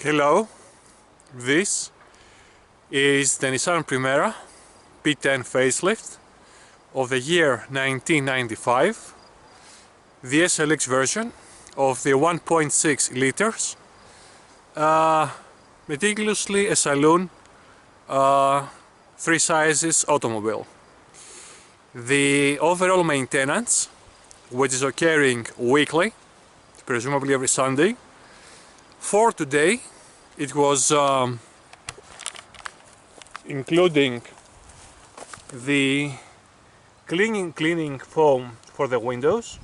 Hello, this is the Nissan Primera P10 facelift of the year 1995, the SLX version of the 1.6 liters, meticulously a saloon, 3 sizes automobile. The overall maintenance, which is occurring weekly, presumably every Sunday. For today, it was including the cleaning foam for the windows.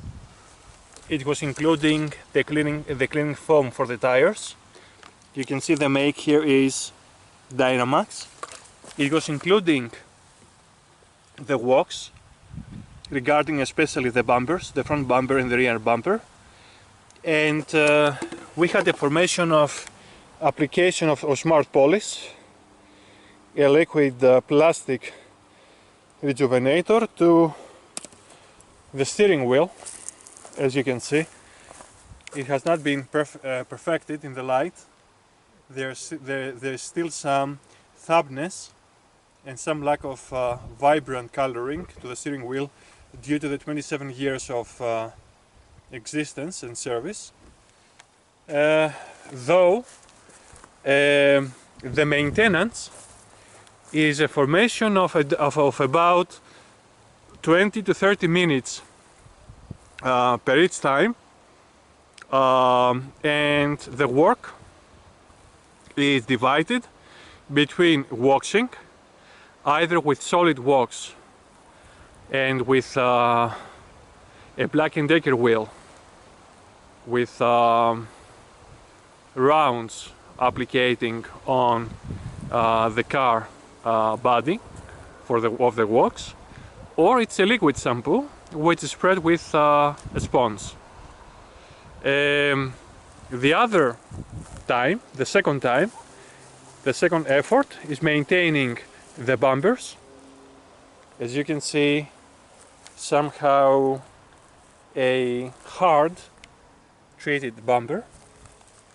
It was including the cleaning foam for the tires. You can see the make here is Dynamax. It was including the wax regarding especially the bumpers, the front bumper and the rear bumper. And we had the formation of application of smart polish, a liquid plastic rejuvenator to the steering wheel. As you can see, it has not been perfected in the light. There's still some thumbness and some lack of vibrant coloring to the steering wheel due to the 27 years of existence and service. Though the maintenance is a formation of about 20 to 30 minutes per each time, and the work is divided between waxing, either with solid wax and with a Black & Decker wheel with rounds applicating on the car body of the wax, or it's a liquid shampoo which is spread with a sponge. The other time, the second effort is maintaining the bumpers. As you can see, somehow a hard treated bumper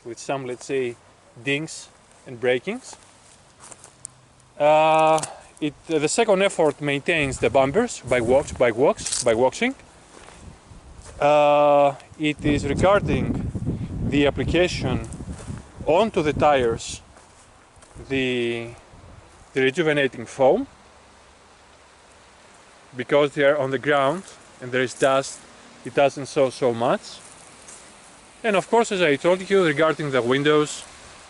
with some, let's say, dings and breakings. The second effort maintains the bumpers by waxing. It is regarding the application onto the tires, the rejuvenating foam, because they are on the ground and there is dust, it doesn't show so much. And of course, as I told you, regarding the windows,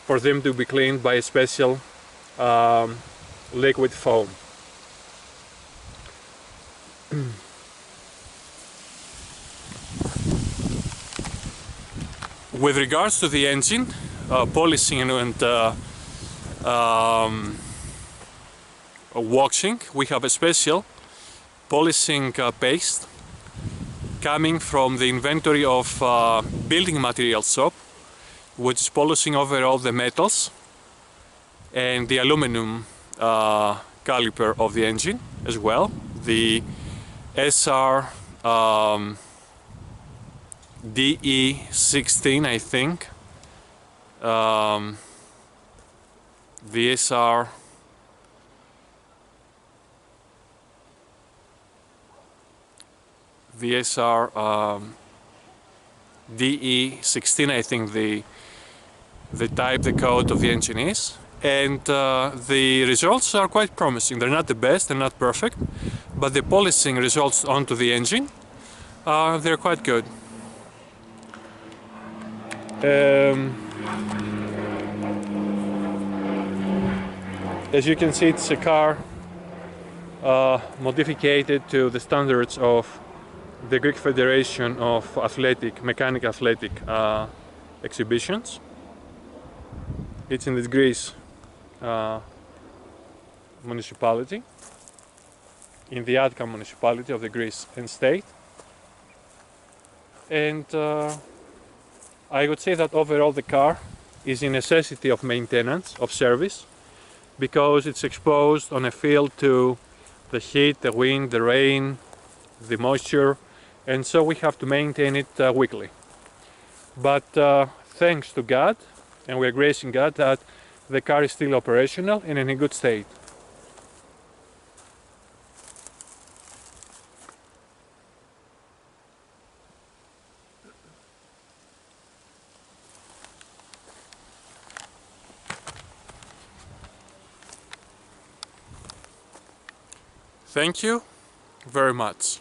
for them to be cleaned by a special liquid foam. With regards to the engine, polishing and waxing, we have a special polishing paste coming from the inventory of building materials shop, which is polishing over all the metals and the aluminum caliper of the engine as well. The SR DE16, I think. The SR DE16, I think the type, the code of the engine is, and the results are quite promising. They're not the best, they're not perfect, but the polishing results onto the engine, they're quite good. As you can see, it's a car modified to the standards of the Greek Federation of Mechanic Athletic exhibitions. It's in the Greece municipality, in the Attica municipality of the Greece and state. And I would say that overall the car is in necessity of maintenance, of service, because it's exposed on a field to the heat, the wind, the rain, the moisture, and so we have to maintain it weekly. But thanks to God, and we're praising God that the car is still operational and in a good state. Thank you very much.